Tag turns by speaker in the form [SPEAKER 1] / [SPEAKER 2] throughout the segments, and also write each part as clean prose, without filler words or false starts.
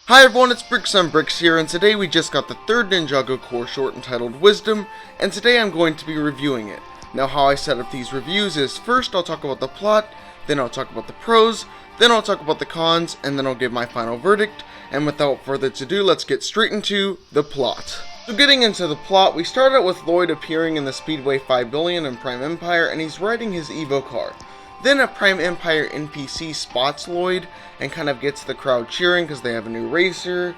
[SPEAKER 1] Hi everyone, it's Bricks on Bricks here, and today we just got the third Ninjago Core short entitled Wisdom, and today I'm going to be reviewing it. Now how I set up these reviews is, first I'll talk about the plot, then I'll talk about the pros, then I'll talk about the cons, and then I'll give my final verdict, and without further ado, let's get straight into the plot. So getting into the plot, we start out with Lloyd appearing in the Speedway 5 billion in Prime Empire, and he's riding his Evo car. Then a Prime Empire NPC spots Lloyd and kind of gets the crowd cheering because they have a new racer.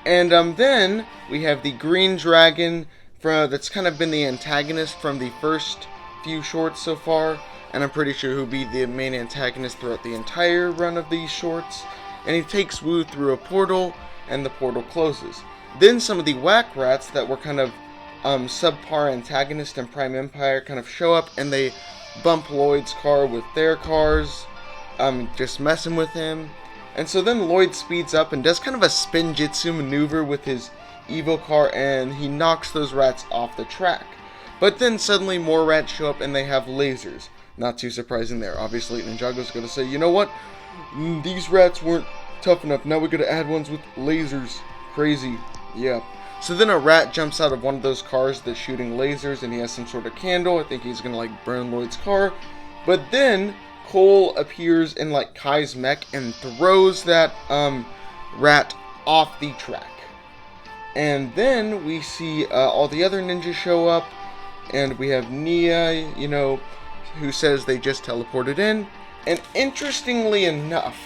[SPEAKER 1] And then we have the Green Dragon that's kind of been the antagonist from the first few shorts so far. And I'm pretty sure he'll be the main antagonist throughout the entire run of these shorts. And he takes Wu through a portal and the portal closes. Then some of the whack rats that were kind of subpar antagonists in Prime Empire kind of show up and they bump Lloyd's car with their cars, just messing with him. And so then Lloyd speeds up and does kind of a spin jitsu maneuver with his Evo car, and he knocks those rats off the track. But then suddenly more rats show up and they have lasers. Not too surprising there. Obviously Ninjago's gonna say, you know what? These rats weren't tough enough. Now we're gonna add ones with lasers. Crazy. Yeah. So then a rat jumps out of one of those cars that's shooting lasers, and he has some sort of candle. I think he's gonna like burn Lloyd's car. But then Cole appears in like Kai's mech and throws that rat off the track. And then we see all the other ninjas show up, and we have Nia, who says they just teleported in. And interestingly enough,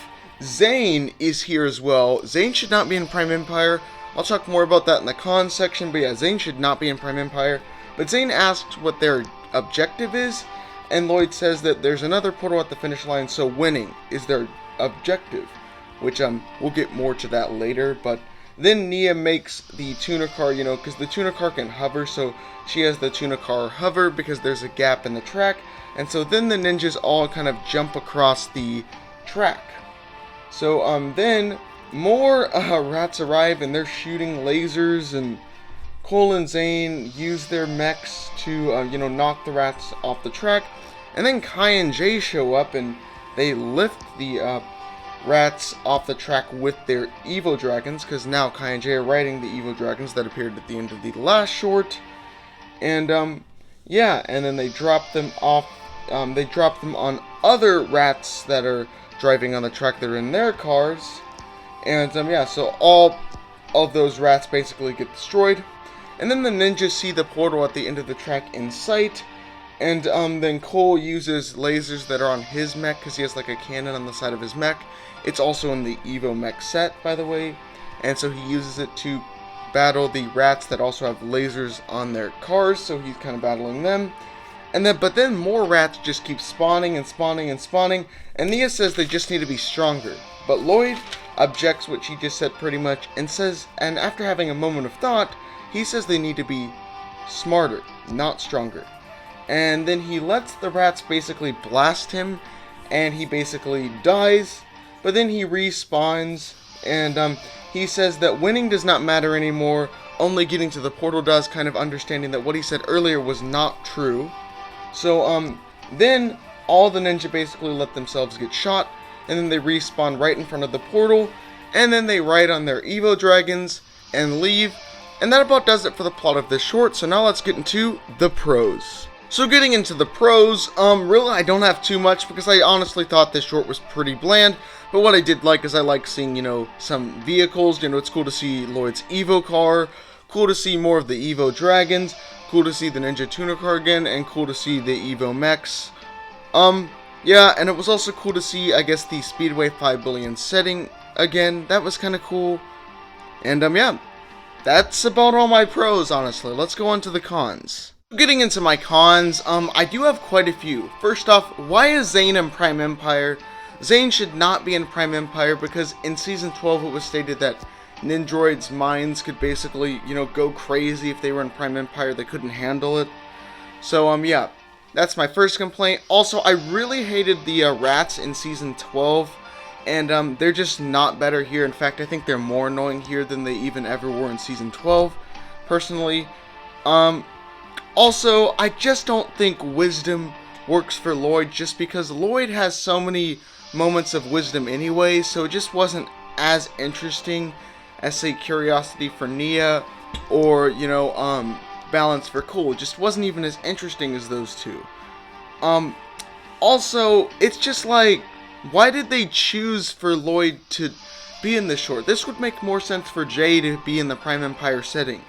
[SPEAKER 1] Zane is here as well. Zane should not be in Prime Empire. I'll talk more about that in the cons section, but yeah, Zane should not be in Prime Empire. But Zane asks what their objective is, and Lloyd says that there's another portal at the finish line, so winning is their objective. Which, we'll get more to that later, but then Nia makes the tuner car, because the tuner car can hover, so she has the tuner car hover because there's a gap in the track, and so then the ninjas all kind of jump across the track. So, then more rats arrive and they're shooting lasers, and Cole and Zane use their mechs to, knock the rats off the track. And then Kai and Jay show up and they lift the rats off the track with their Evo Dragons, because now Kai and Jay are riding the Evo Dragons that appeared at the end of the last short. And, yeah, and then they drop them off, they drop them on other rats that are driving on the track that are in their cars. And, yeah, so all of those rats basically get destroyed. And then the ninjas see the portal at the end of the track in sight. And, then Cole uses lasers that are on his mech, because he has, like, a cannon on the side of his mech. It's also in the Evo mech set, by the way. And so he uses it to battle the rats that also have lasers on their cars, so he's kind of battling them. And then, but then more rats just keep spawning and spawning and spawning. And Nia says they just need to be stronger. But Lloyd objects what she just said pretty much, and says, and after having a moment of thought, he says they need to be smarter, not stronger. And then he lets the rats basically blast him, and he basically dies, but then he respawns, and he says that winning does not matter anymore, only getting to the portal does, kind of understanding that what he said earlier was not true. So then all the ninja basically let themselves get shot, and then they respawn right in front of the portal, and then they ride on their Evo Dragons and leave. And that about does it for the plot of this short, so now let's get into the pros. So getting into the pros, really I don't have too much, because I honestly thought this short was pretty bland, but what I did like is I like seeing, some vehicles. It's cool to see Lloyd's Evo car, cool to see more of the Evo Dragons, cool to see the Ninja Tuner car again, and cool to see the Evo mechs. Yeah, and it was also cool to see, I guess, the Speedway 5 billion setting again. That was kind of cool. And, yeah, that's about all my pros, honestly. Let's go on to the cons. Getting into my cons, I do have quite a few. First off, why is Zane in Prime Empire? Zane should not be in Prime Empire because in Season 12 it was stated that Nindroid's minds could basically, go crazy if they were in Prime Empire. They couldn't handle it. So, yeah. That's my first complaint. Also, I really hated the rats in Season 12, and they're just not better here. In fact, I think they're more annoying here than they even ever were in Season 12, personally. Also, I just don't think wisdom works for Lloyd, just because Lloyd has so many moments of wisdom anyway, so it just wasn't as interesting as, say, Curiosity for Nia, or, you know, Balance for Cool. It just wasn't even as interesting as those two. Also, it's just like, why did they choose for Lloyd to be in this short? This would make more sense for Jay to be in the Prime Empire setting.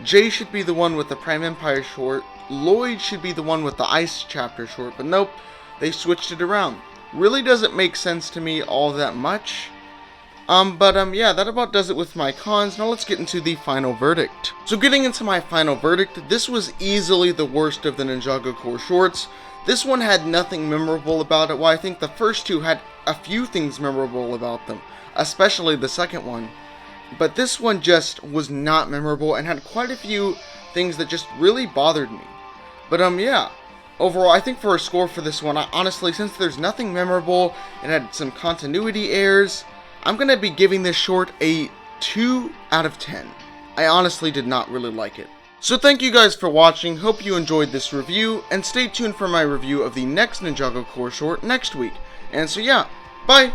[SPEAKER 1] Jay should be the one with the Prime Empire short, Lloyd should be the one with the Ice Chapter short, but nope, they switched it around. Really doesn't make sense to me all that much. Yeah, that about does it with my cons. Now let's get into the final verdict. So getting into my final verdict, this was easily the worst of the Ninjago Core shorts. This one had nothing memorable about it, while I think the first two had a few things memorable about them, especially the second one. But this one just was not memorable and had quite a few things that just really bothered me. But yeah, overall I think for a score for this one, honestly, since there's nothing memorable and had some continuity errors, I'm going to be giving this short a 2 out of 10. I honestly did not really like it. So thank you guys for watching, hope you enjoyed this review, and stay tuned for my review of the next Ninjago Core short next week. And so yeah, bye!